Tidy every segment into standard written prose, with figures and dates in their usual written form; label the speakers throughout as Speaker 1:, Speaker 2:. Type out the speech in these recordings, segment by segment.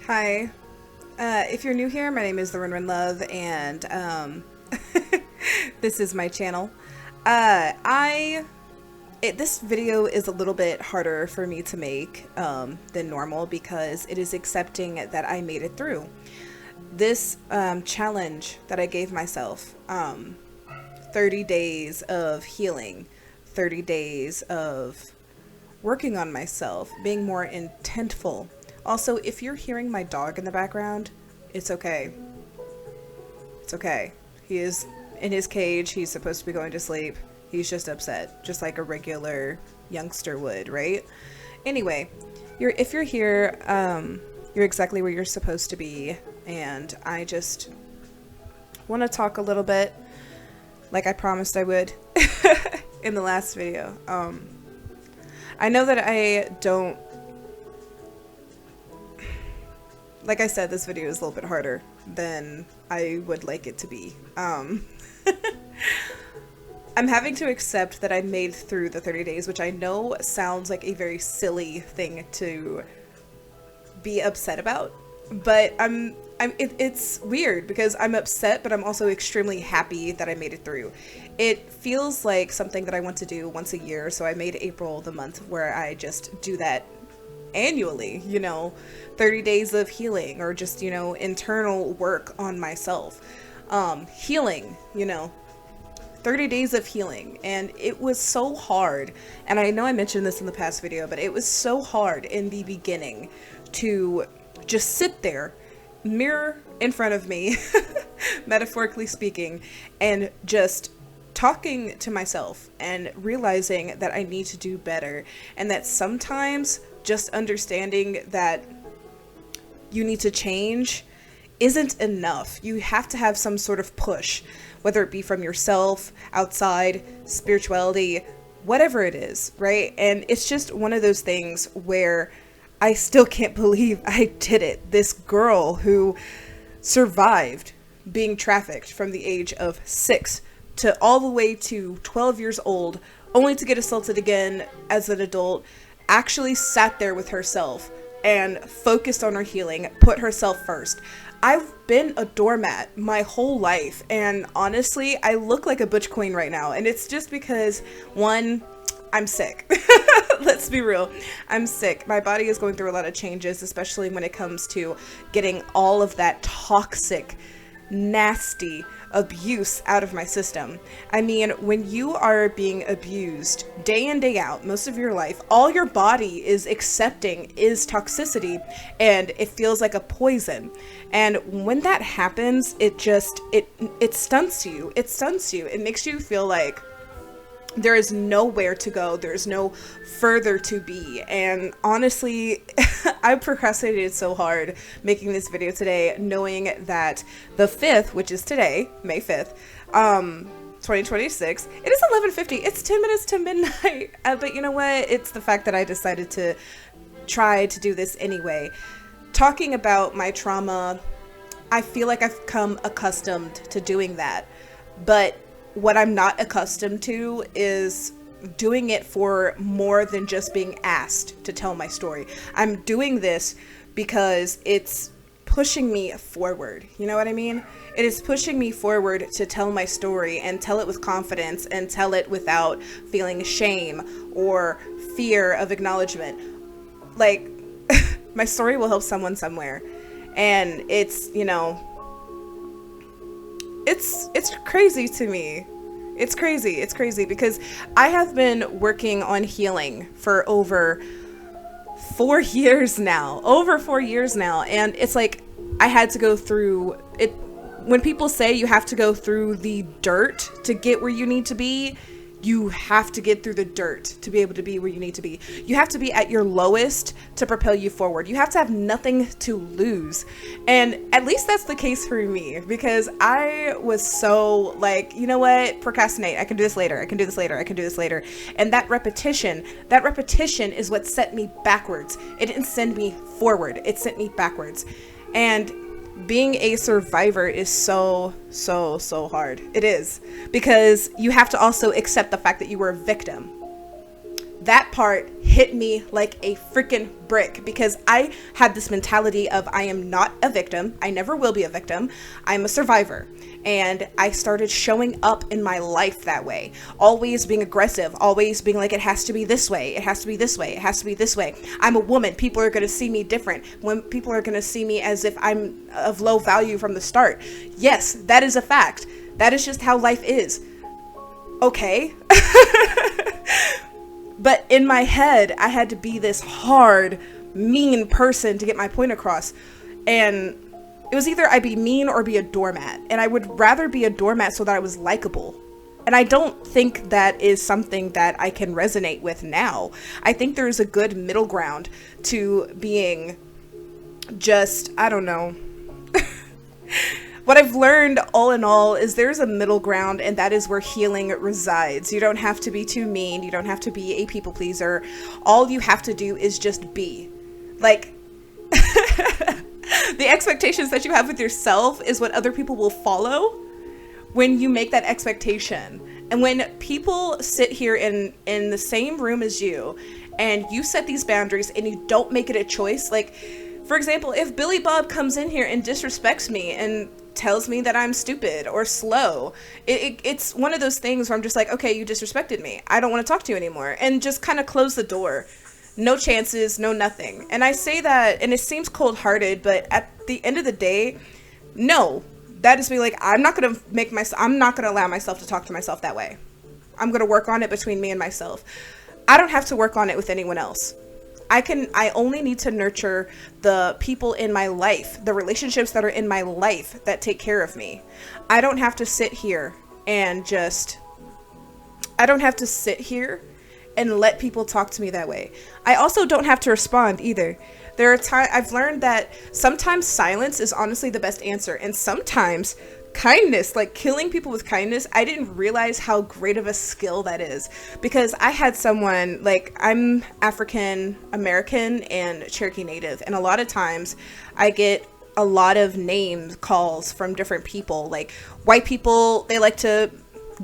Speaker 1: Hi. If you're new here, my name is the Rin Love, and this is my channel. This video is a little bit harder for me to make than normal because it is accepting that I made it through. This challenge that I gave myself, 30 days of healing, 30 days of working on myself, being more intentful. Also, if you're hearing my dog in the background, it's okay. It's okay. He is in his cage. He's supposed to be going to sleep. He's just upset, just like a regular youngster would, right? Anyway, if you're here, you're exactly where you're supposed to be, and I just want to talk a little bit, like I promised I would in the last video. I know that I don't. Like I said, this video is a little bit harder than I would like it to be. I'm having to accept that I made through the 30 days, which I know sounds like a very silly thing to be upset about, but it's weird because I'm upset, but I'm also extremely happy that I made it through. It feels like something that I want to do once a year, so I made April the month where I just do that annually, 30 days of healing, or just, internal work on myself. Healing, 30 days of healing. And it was so hard. And I know I mentioned this in the past video, but it was so hard in the beginning to just sit there, mirror in front of me, metaphorically speaking, and just talking to myself and realizing that I need to do better, and that sometimes just understanding that you need to change isn't enough. You have to have some sort of push, whether it be from yourself, outside, spirituality, whatever it is, right? And it's just one of those things where I still can't believe I did it. This girl who survived being trafficked from the age of 6 to all the way to 12 years old, only to get assaulted again as an adult, actually sat there with herself and focused on her healing, put herself first. I've been a doormat my whole life, and honestly, I look like a butch queen right now, and it's just because, one, I'm sick. Let's be real. I'm sick. My body is going through a lot of changes, especially when it comes to getting all of that toxic, nasty abuse out of my system. I mean, when you are being abused day in, day out, most of your life, all your body is accepting is toxicity, and it feels like a poison. And when that happens, it stunts you. It stunts you. It makes you feel like there is nowhere to go. There's no further to be. And honestly, I procrastinated so hard making this video today, knowing that the 5th, which is today, May 5th, 2026, it is 11:50. It's 10 minutes to midnight. But you know what? It's the fact that I decided to try to do this anyway. Talking about my trauma, I feel like I've come accustomed to doing that. But what I'm not accustomed to is doing it for more than just being asked to tell my story. I'm doing this because it's pushing me forward. You know what I mean? It is pushing me forward to tell my story and tell it with confidence and tell it without feeling shame or fear of acknowledgement. Like, my story will help someone somewhere. And it's crazy to me. It's crazy because I have been working on healing for over 4 years now. And it's like I had to go through it. When people say you have to go through the dirt to get where you need to be, you have to get through the dirt to be able to be where you need to be. You have to be at your lowest to propel you forward. You have to have nothing to lose. And at least that's the case for me, because I was so like, you know what, procrastinate. I can do this later. I can do this later. I can do this later. And that repetition is what set me backwards. It didn't send me forward. It sent me backwards. And being a survivor is so hard. It is, because you have to also accept the fact that you were a victim. that part hit me like a freaking brick, because I had this mentality of I am not a victim. I never will be a victim. I'm a survivor. And I started showing up in my life that way, always being aggressive, always being like, it has to be this way. It has to be this way. It has to be this way. I'm a woman. People are going to see me different. When people are going to see me as if I'm of low value from the start. Yes, that is a fact. That is just how life is. Okay. But in my head, I had to be this hard, mean person to get my point across. And it was either I'd be mean or be a doormat. And I would rather be a doormat so that I was likable. And I don't think that is something that I can resonate with now. I think there's a good middle ground to being just, I don't know. What I've learned all in all is there's a middle ground, and that is where healing resides. You don't have to be too mean. You don't have to be a people pleaser. All you have to do is just be. Like, the expectations that you have with yourself is what other people will follow when you make that expectation. And when people sit here in the same room as you, and you set these boundaries and you don't make it a choice, like, for example, if Billy Bob comes in here and disrespects me and tells me that I'm stupid or slow, it's one of those things where I'm just like, okay, you disrespected me. I don't want to talk to you anymore. And just kind of close the door. No chances, no nothing. And I say that, and it seems cold-hearted, but at the end of the day, no. That is me, like, I'm not going to allow myself to talk to myself that way. I'm going to work on it between me and myself. I don't have to work on it with anyone else. I only need to nurture the people in my life, the relationships that are in my life that take care of me. I don't have to sit here and let people talk to me that way. I also don't have to respond either. There are times I've learned that sometimes silence is honestly the best answer, and sometimes kindness, like killing people with kindness, I didn't realize how great of a skill that is, because I had someone, like, I'm African American and Cherokee Native, and a lot of times I get a lot of name calls from different people. Like, white people, they like to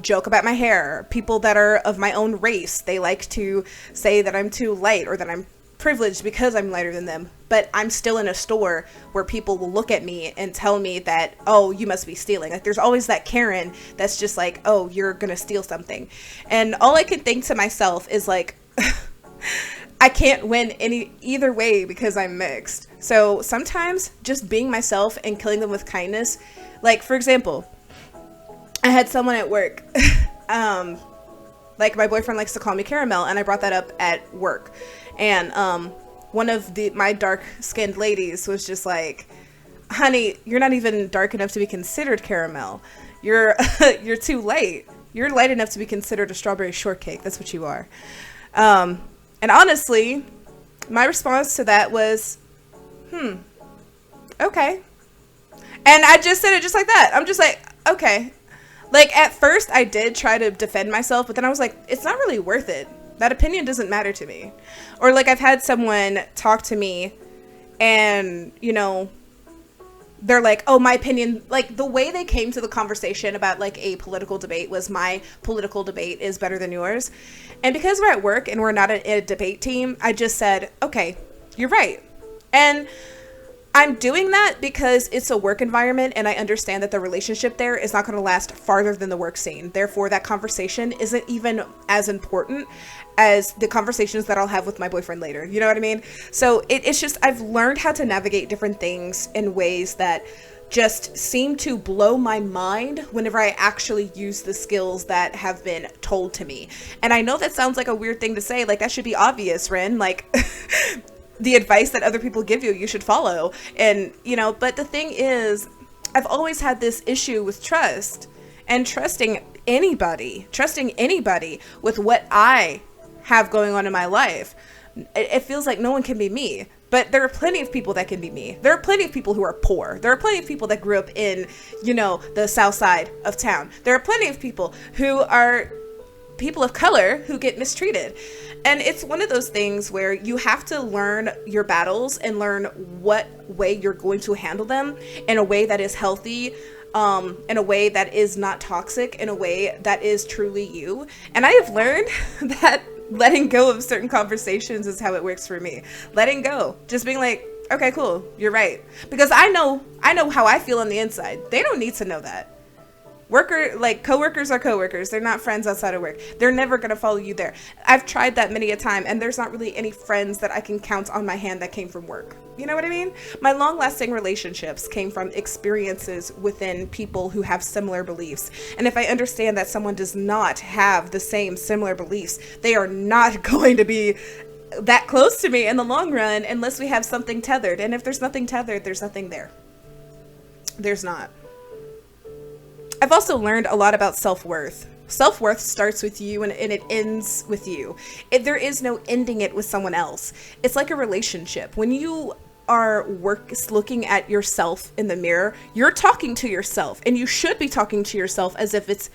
Speaker 1: joke about my hair. People that are of my own race, they like to say that I'm too light or that I'm privileged because I'm lighter than them. But I'm still in a store where people will look at me and tell me that, oh, you must be stealing. Like, there's always that Karen that's just like, oh, you're gonna steal something. And all I can think to myself is like, I can't win either way because I'm mixed. So sometimes just being myself and killing them with kindness, like, for example, I had someone at work, like, my boyfriend likes to call me Caramel, and I brought that up at work. And one of my dark-skinned ladies was just like, honey, you're not even dark enough to be considered caramel. You're too light. You're light enough to be considered a strawberry shortcake. That's what you are. And honestly, my response to that was, okay. And I just said it just like that. I'm just like, okay. Like, at first I did try to defend myself, but then I was like, it's not really worth it. That opinion doesn't matter to me. Or, like, I've had someone talk to me and, you know, they're like, oh, my opinion, like, the way they came to the conversation about, like, a political debate was, my political debate is better than yours. And because we're at work and we're not a debate team, I just said, okay, you're right. And I'm doing that because it's a work environment, and I understand that the relationship there is not going to last farther than the work scene. Therefore, that conversation isn't even as important as the conversations that I'll have with my boyfriend later. You know what I mean? So it's just, I've learned how to navigate different things in ways that just seem to blow my mind whenever I actually use the skills that have been told to me. And I know that sounds like a weird thing to say. Like, that should be obvious, Ren. Like, the advice that other people give you, you should follow. And, you know, but the thing is, I've always had this issue with trust and trusting anybody with what I have going on in my life. It feels like no one can be me, but there are plenty of people that can be me. There are plenty of people who are poor. There are plenty of people that grew up in, you know, the south side of town. There are plenty of people who are people of color who get mistreated. And it's one of those things where you have to learn your battles and learn what way you're going to handle them in a way that is healthy, in a way that is not toxic, in a way that is truly you. And I have learned that letting go of certain conversations is how it works for me. Letting go, just being like, okay, cool, you're right, because I know how I feel on the inside. They don't need to know that. Coworkers are coworkers. They're not friends outside of work. They're never going to follow you there. I've tried that many a time, and there's not really any friends that I can count on my hand that came from work. You know what I mean? My long-lasting relationships came from experiences within people who have similar beliefs. And if I understand that someone does not have the same similar beliefs, they are not going to be that close to me in the long run unless we have something tethered. And if there's nothing tethered, there's nothing there. There's not. I've also learned a lot about self-worth. Self-worth starts with you and it ends with you. There is no ending it with someone else. It's like a relationship. When you are looking at yourself in the mirror, you're talking to yourself, and you should be talking to yourself as if it's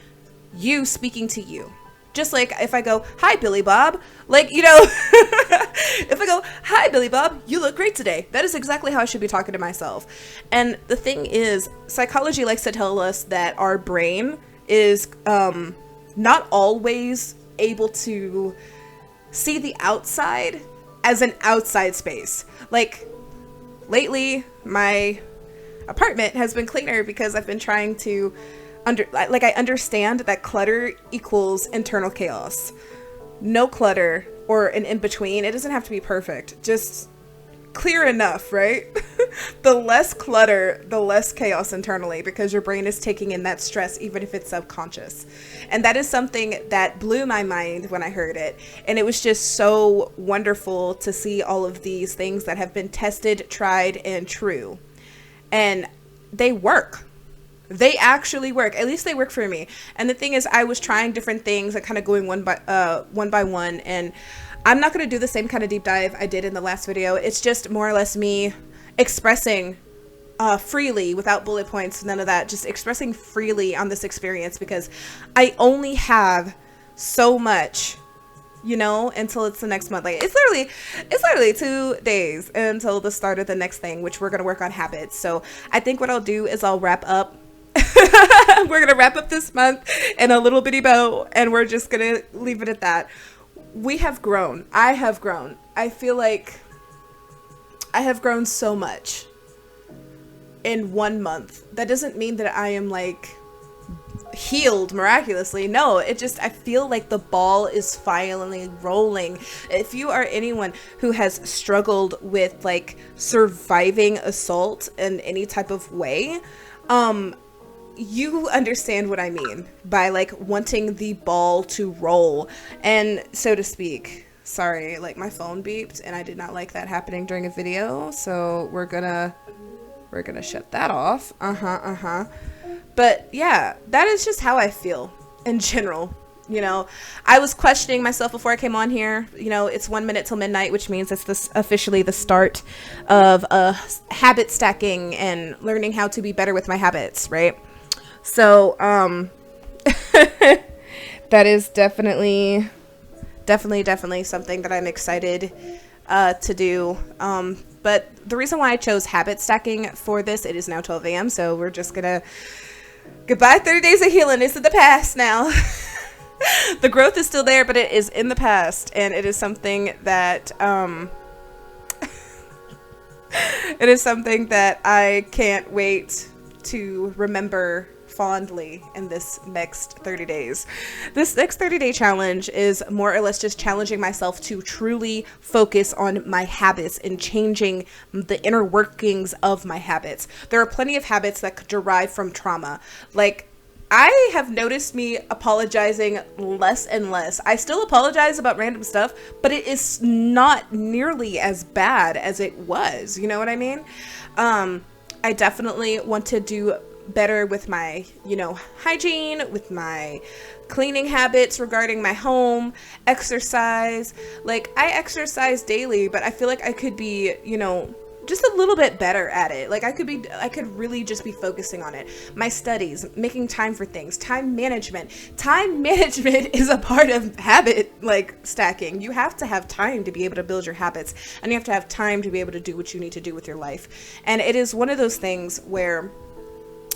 Speaker 1: you speaking to you. Just like if I go, hi, Billy Bob, like, you know, if I go, hi, Billy Bob, you look great today. That is exactly how I should be talking to myself. And the thing is, psychology likes to tell us that our brain is not always able to see the outside as an outside space. Like, lately, my apartment has been cleaner because I've been trying to I understand that clutter equals internal chaos. No clutter or an in-between. It doesn't have to be perfect. Just clear enough, right? The less clutter, the less chaos internally, because your brain is taking in that stress, even if it's subconscious. And that is something that blew my mind when I heard it. And it was just so wonderful to see all of these things that have been tested, tried, and true. And they work. They actually work. At least they work for me. And the thing is, I was trying different things and kind of going one by one. And I'm not going to do the same kind of deep dive I did in the last video. It's just more or less me expressing freely, without bullet points, none of that. Just expressing freely on this experience, because I only have so much, you know, until it's the next month. Like, it's literally 2 days until the start of the next thing, which we're going to work on habits. So I think what I'll do is I'll wrap up. We're going to wrap up this month in a little bitty bow, and we're just going to leave it at that. We have grown. I have grown. I feel like I have grown so much in 1 month. That doesn't mean that I am like healed miraculously. No, it just, I feel like the ball is finally rolling. If you are anyone who has struggled with like surviving assault in any type of way, you understand what I mean by like wanting the ball to roll, and so to speak. Sorry, like my phone beeped and I did not like that happening during a video, so we're gonna shut that off. But yeah, that is just how I feel in general. You know, I was questioning myself before I came on here. You know, it's 1 minute till midnight, which means it's this officially the start of habit stacking and learning how to be better with my habits, right? So that is definitely something that I'm excited to do. But the reason why I chose habit stacking for this, it is now 12 a.m. So we're just gonna goodbye 30 days of healing. It's in the past now. The growth is still there, but it is in the past, and it is something that it is something that I can't wait to remember fondly in this next 30 days. This next 30-day challenge is more or less just challenging myself to truly focus on my habits and changing the inner workings of my habits. There are plenty of habits that could derive from trauma. Like, I have noticed me apologizing less and less. I still apologize about random stuff, but it is not nearly as bad as it was. You know what I mean? I definitely want to do better with my, you know, hygiene, with my cleaning habits regarding my home, exercise. Like, I exercise daily, but I feel like I could be, you know, just a little bit better at it. Like, I could really just be focusing on it. My studies, making time for things, time management. Time management is a part of habit, like, stacking. You have to have time to be able to build your habits, and you have to have time to be able to do what you need to do with your life. And it is one of those things where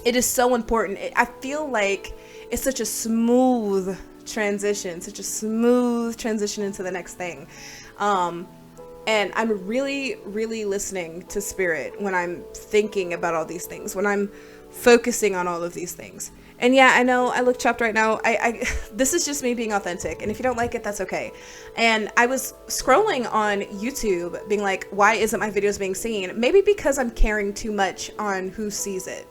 Speaker 1: it is so important. I feel like it's such a smooth transition, such a smooth transition into the next thing. And I'm really, really listening to spirit when I'm thinking about all these things, when I'm focusing on all of these things. And yeah, I know I look chopped right now. This is just me being authentic. And if you don't like it, that's okay. And I was scrolling on YouTube being like, why isn't my videos being seen? Maybe because I'm caring too much on who sees it.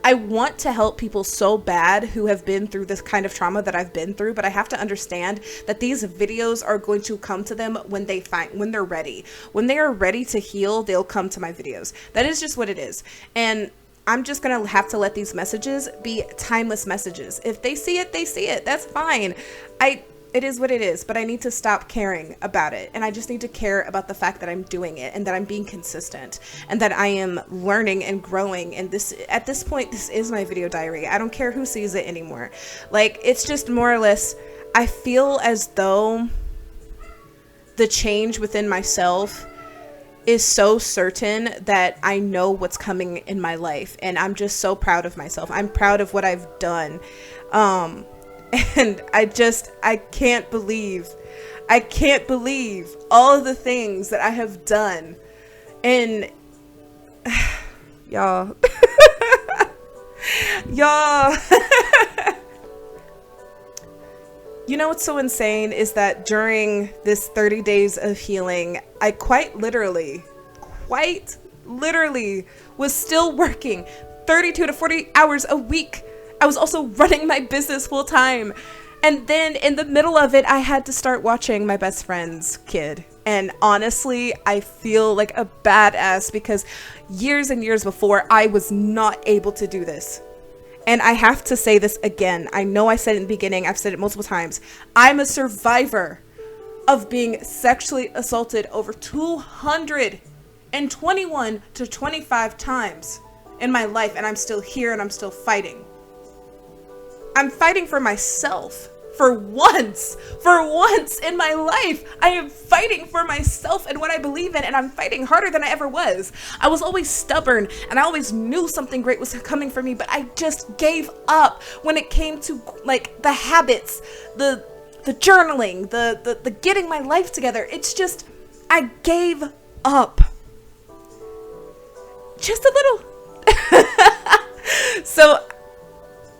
Speaker 1: I want to help people so bad who have been through this kind of trauma that I've been through, but I have to understand that these videos are going to come to them when they're ready. When they are ready to heal, they'll come to my videos. That is just what it is. And I'm just going to have to let these messages be timeless messages. If they see it, they see it. That's fine. It is what it is, but I need to stop caring about it. And I just need to care about the fact that I'm doing it and that I'm being consistent and that I am learning and growing. And at this point, this is my video diary. I don't care who sees it anymore. Like, it's just more or less, I feel as though the change within myself is so certain that I know what's coming in my life. And I'm just so proud of myself. I'm proud of what I've done. And I can't believe all of the things that I have done. And y'all, you know what's so insane is that during this 30 days of healing, I quite literally was still working 32 to 40 hours a week. I was also running my business full time. And then in the middle of it, I had to start watching my best friend's kid. And honestly, I feel like a badass because years and years before, I was not able to do this. And I have to say this again. I know I said it in the beginning. I've said it multiple times. I'm a survivor of being sexually assaulted over 221 to 25 times in my life. And I'm still here and I'm still fighting. I'm fighting for myself. For once in my life, I am fighting for myself and what I believe in, and I'm fighting harder than I ever was. I was always stubborn, and I always knew something great was coming for me, but I just gave up when it came to like the habits, the journaling, the getting my life together. It's just, I gave up. Just a little. So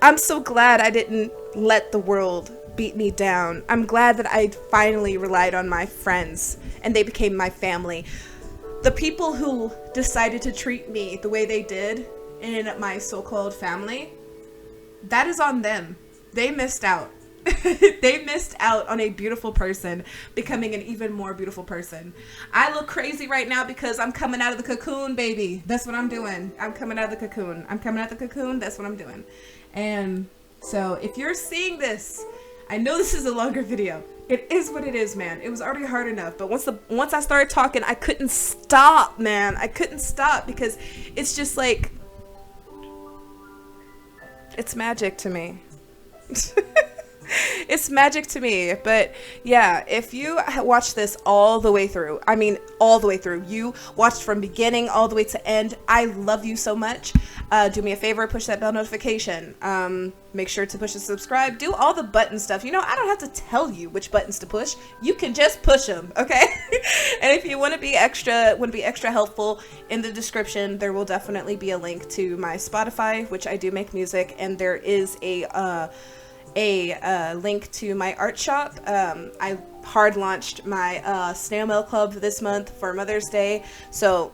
Speaker 1: I'm so glad I didn't let the world beat me down. I'm glad that I finally relied on my friends and they became my family. The people who decided to treat me the way they did in my so-called family, that is on them. They missed out. They missed out on a beautiful person becoming an even more beautiful person. I look crazy right now because I'm coming out of the cocoon, baby. That's what I'm doing. I'm coming out of the cocoon. That's what I'm doing. And so if you're seeing this, I know this is a longer video. It is what it is, man. It was already hard enough. But once I started talking, I couldn't stop, man. I couldn't stop because it's just like, it's magic to me. It's magic to me. But yeah, if you watch this all the way through, I mean all the way through, you watched from beginning all the way to end, I love you so much. Do me a favor, push that bell notification. Make sure to push the subscribe. Do all the button stuff. You know, I don't have to tell you which buttons to push. You can just push them, okay? And if you want to be extra helpful, in the description there will definitely be a link to my Spotify, which I do make music, and there is a link to my art shop. I hard launched my snail mail club this month for Mother's Day. So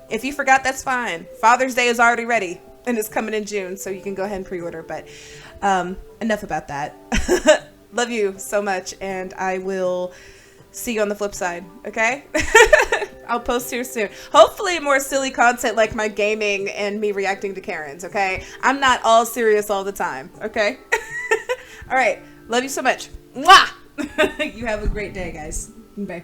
Speaker 1: if you forgot, that's fine. Father's Day is already ready and it's coming in June, so you can go ahead and pre-order. But enough about that. Love you so much, and I will see you on the flip side, okay? I'll post here soon. Hopefully more silly content like my gaming and me reacting to Karens, okay? I'm not all serious all the time, okay? All right. Love you so much. Mwah! You have a great day, guys. Bye.